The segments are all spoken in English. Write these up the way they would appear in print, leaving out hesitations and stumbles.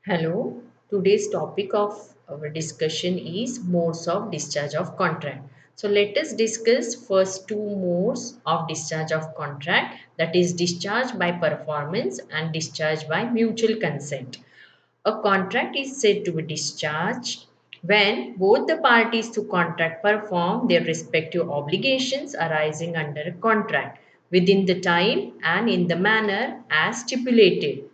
Hello, today's topic of our discussion is modes of discharge of contract. So let us discuss first two modes of discharge of contract, that is discharge by performance and discharge by mutual consent. A contract is said to be discharged when both the parties to contract perform their respective obligations arising under a contract within the time and in the manner as stipulated.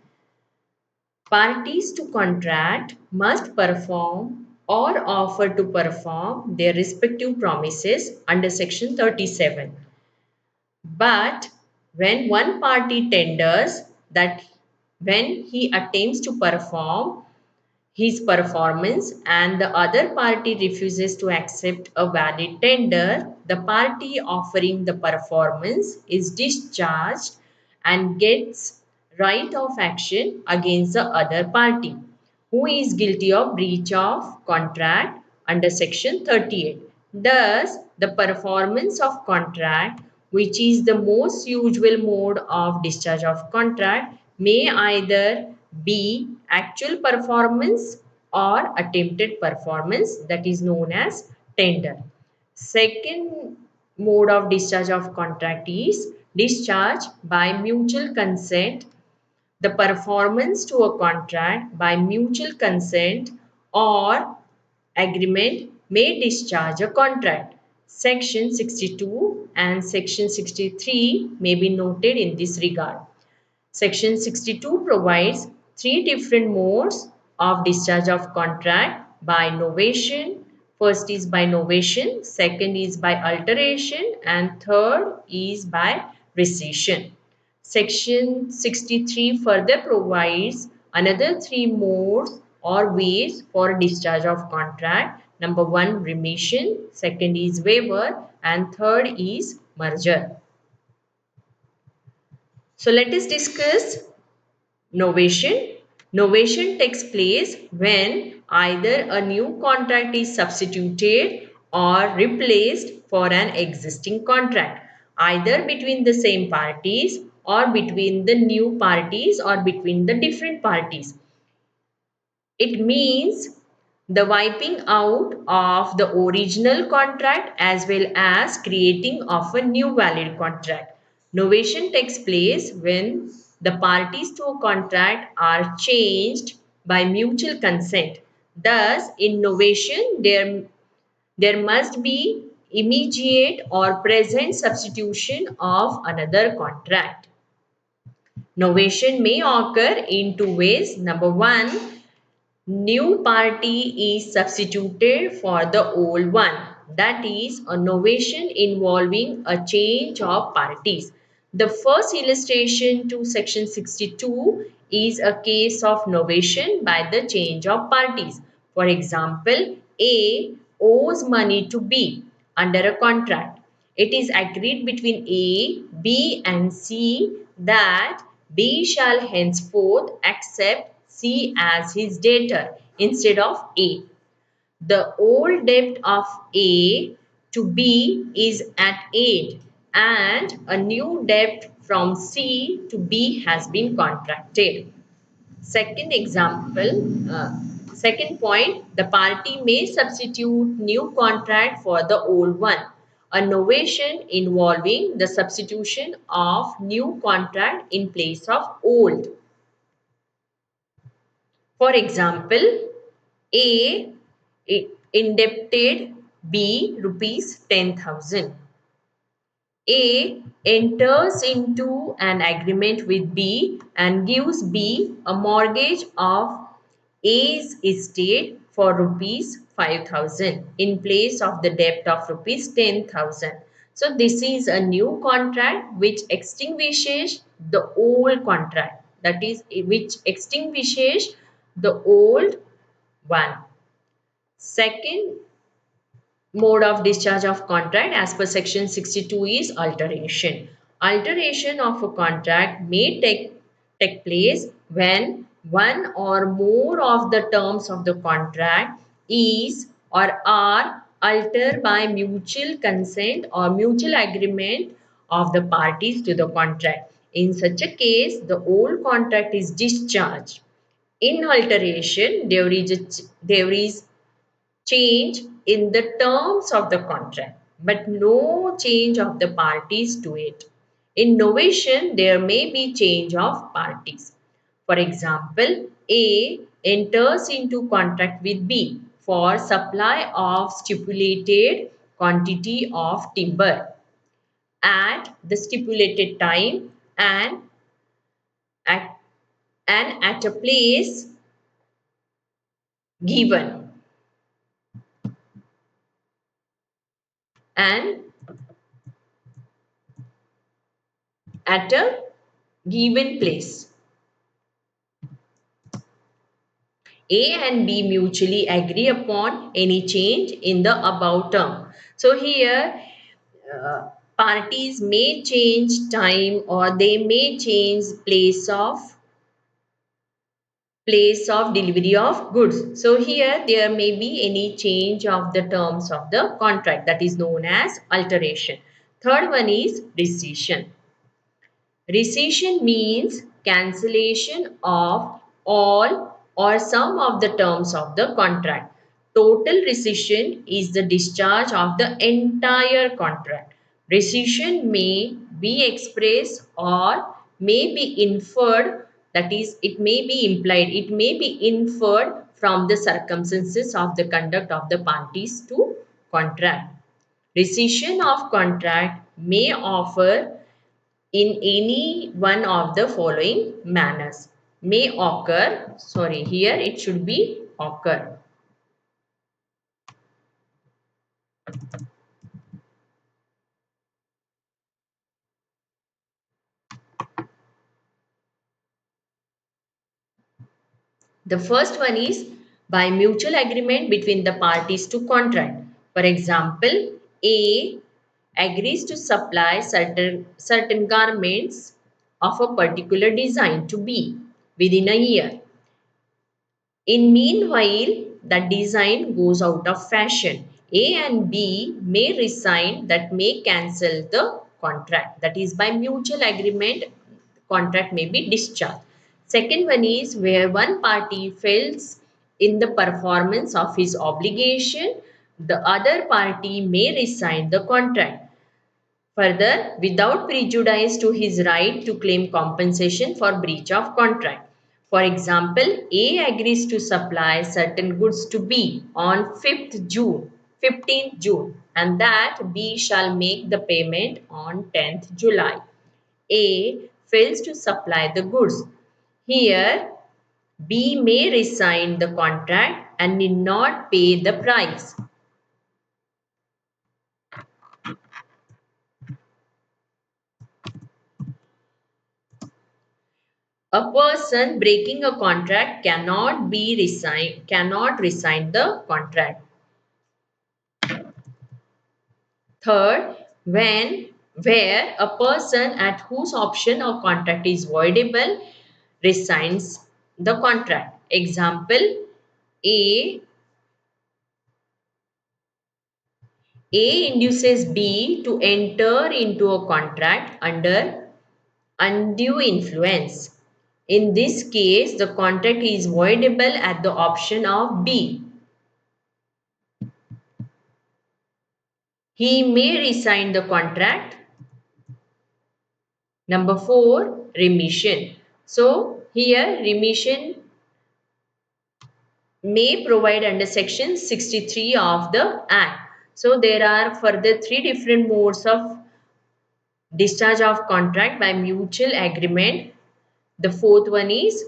Parties to contract must perform or offer to perform their respective promises under Section 37. But when one party tenders that when he attempts to perform his performance and the other party refuses to accept a valid tender, the party offering the performance is discharged and gets right of action against the other party who is guilty of breach of contract under section 38. Thus, the performance of contract, which is the most usual mode of discharge of contract, may either be actual performance or attempted performance, that is known as tender. Second mode of discharge of contract is discharge by mutual consent. The performance to a contract by mutual consent or agreement may discharge a contract. Section 62 and Section 63 may be noted in this regard. Section 62 provides three different modes of discharge of contract by novation. First is by novation, second is by alteration, and third is by rescission. Section 63 further provides another three modes or ways for discharge of contract. Number one, remission, second is waiver, and third is merger. So let us discuss novation. Novation takes place when either a new contract is substituted or replaced for an existing contract, either between the same parties or between the new parties or between the different parties. It means the wiping out of the original contract as well as creating of a new valid contract. Novation takes place when the parties to a contract are changed by mutual consent. Thus, in novation, there must be immediate or present substitution of another contract. Novation may occur in two ways. Number one, new party is substituted for the old one. That is a novation involving a change of parties. The first illustration to section 62 is a case of novation by the change of parties. For example, A owes money to B under a contract. It is agreed between A, B and C that B shall henceforth accept C as his debtor instead of A. The old debt of A to B is at 8 and a new debt from C to B has been contracted. Second example, second point, the party may substitute new contract for the old one. A novation involving the substitution of new contract in place of old. For example, A indebted B rupees 10,000. A enters into an agreement with B and gives B a mortgage of A's estate for rupees 5,000 in place of the debt of rupees 10,000. So this is a new contract which extinguishes the old contract, that is which extinguishes the old one. Second mode of discharge of contract as per section 62 is alteration. Alteration of a contract may take place when one or more of the terms of the contract is or are altered by mutual consent or mutual agreement of the parties to the contract. In such a case, the old contract is discharged. In alteration, there is change in the terms of the contract, but no change of the parties to it. In novation, there may be change of parties. For example, A enters into contract with B for supply of stipulated quantity of timber at the stipulated time at, and at a place given and at a given place. A and B mutually agree upon any change in the above term. So here uh, parties may change time or they may change place of delivery of goods. So here there may be any change of the terms of the contract, that is known as alteration. Third one is rescission. Rescission means cancellation of all or some of the terms of the contract. Total rescission is the discharge of the entire contract. Rescission may be expressed or may be inferred, that is, it may be implied, it may be inferred from the circumstances of the conduct of the parties to contract. Rescission of contract may offer in any one of the following manners. May occur, sorry, here it should be occur. The first one is by mutual agreement between the parties to contract. For example, A agrees to supply certain garments of a particular design to B within a year. In meanwhile, the design goes out of fashion. A and B may resign, that may cancel the contract. That is by mutual agreement, contract may be discharged. Second one is where one party fails in the performance of his obligation, the other party may resign the contract. Further, without prejudice to his right to claim compensation for breach of contract. For example, A agrees to supply certain goods to B on 15th June, and that B shall make the payment on 10th July. A fails to supply the goods. Here, B may resign the contract and need not pay the price. A person breaking a contract cannot resign the contract. Third, when where a person at whose option a contract is voidable resigns the contract. Example, A A induces B to enter into a contract under undue influence. In this case, the contract is voidable at the option of B. He may resign the contract. Number 4, remission. So, here remission may provide under section 63 of the Act. So, there are further 3 different modes of discharge of contract by mutual agreement. The fourth one is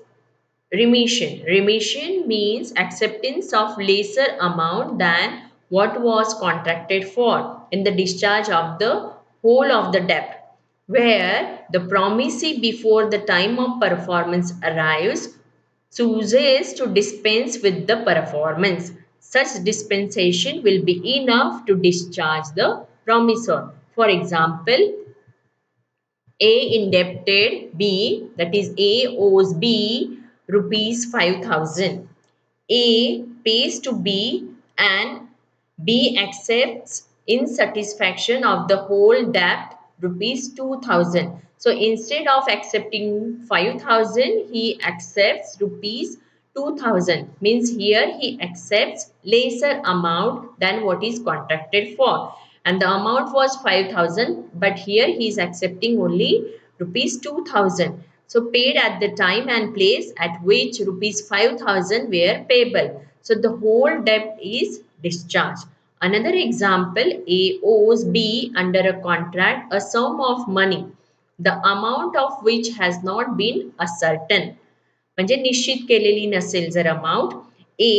remission. Remission means acceptance of lesser amount than what was contracted for in the discharge of the whole of the debt, where the promisee before the time of performance arrives chooses to dispense with the performance. Such dispensation will be enough to discharge the promisor. For example, a indebted B, that is A owes B rupees 5,000. A pays to B and B accepts in satisfaction of the whole debt rupees 2,000. So instead of accepting 5,000, he accepts rupees 2000 means here he accepts lesser amount than what is contracted for, and the amount was 5000, but here he is accepting only rupees 2000, so paid at the time and place at which rupees 5000 were payable, so the whole debt is discharged. Another example, A owes B under a contract a sum of money, the amount of which has not been ascertained. म्हणजे निश्चित केलेली नसेल जर amount, A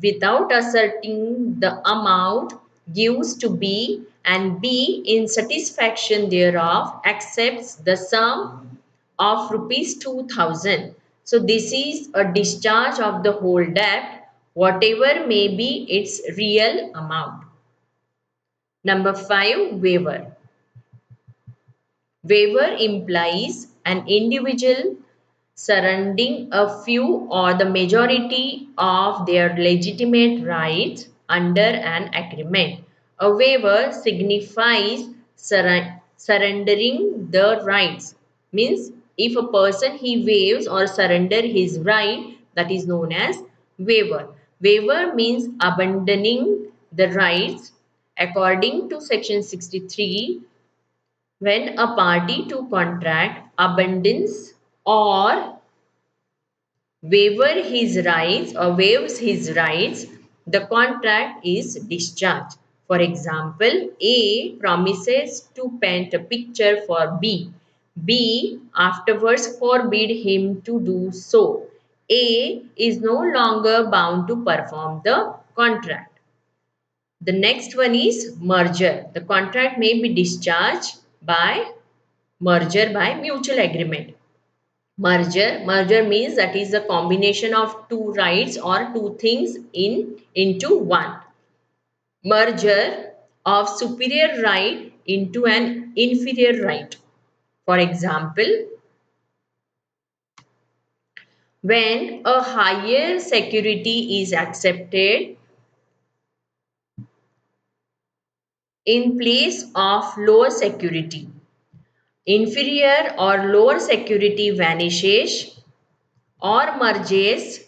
without asserting the amount gives to B, and B in satisfaction thereof accepts the sum of rupees 2000. So this is a discharge of the whole debt, whatever may be its real amount. Number 5, waiver. Waiver implies an individual surrendering a few or the majority of their legitimate rights under an agreement. A waiver signifies surrendering the rights. Means if a person he waives or surrender his right, that is known as waiver. Waiver means abandoning the rights according to section 63. When a party to contract abandons or waives his rights, the contract is discharged. For example, A promises to paint a picture for B. B afterwards forbid him to do so. A is no longer bound to perform the contract. The next one is merger. The contract may be discharged by merger by mutual agreement. Merger means that is the combination of two rights or two things into one. Merger of superior right into an inferior right. For example, when a higher security is accepted in place of lower security, inferior or lower security vanishes or merges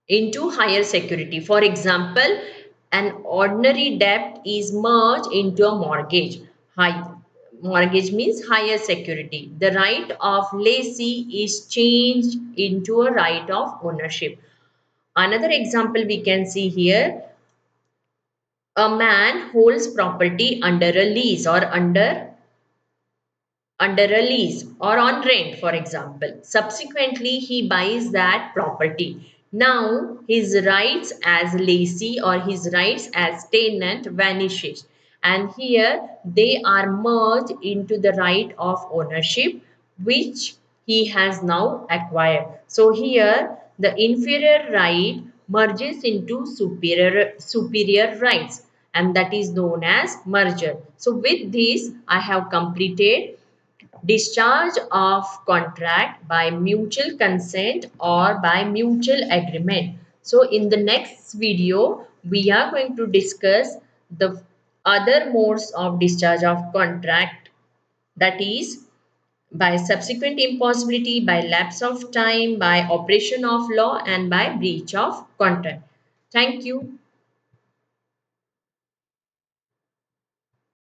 into higher security. For example, an ordinary debt is merged into a mortgage. High mortgage means higher security. The right of lessee is changed into a right of ownership. Another example we can see here, a man holds property under a lease or under a lease or on rent, for example. Subsequently, he buys that property. Now, his rights as lessee or his rights as tenant vanishes. And here they are merged into the right of ownership which he has now acquired. So here the inferior right merges into superior rights, and that is known as merger. So with this I have completed discharge of contract by mutual consent or by mutual agreement. So in the next video, we are going to discuss the other modes of discharge of contract, that is by subsequent impossibility, by lapse of time, by operation of law, and by breach of contract. Thank you.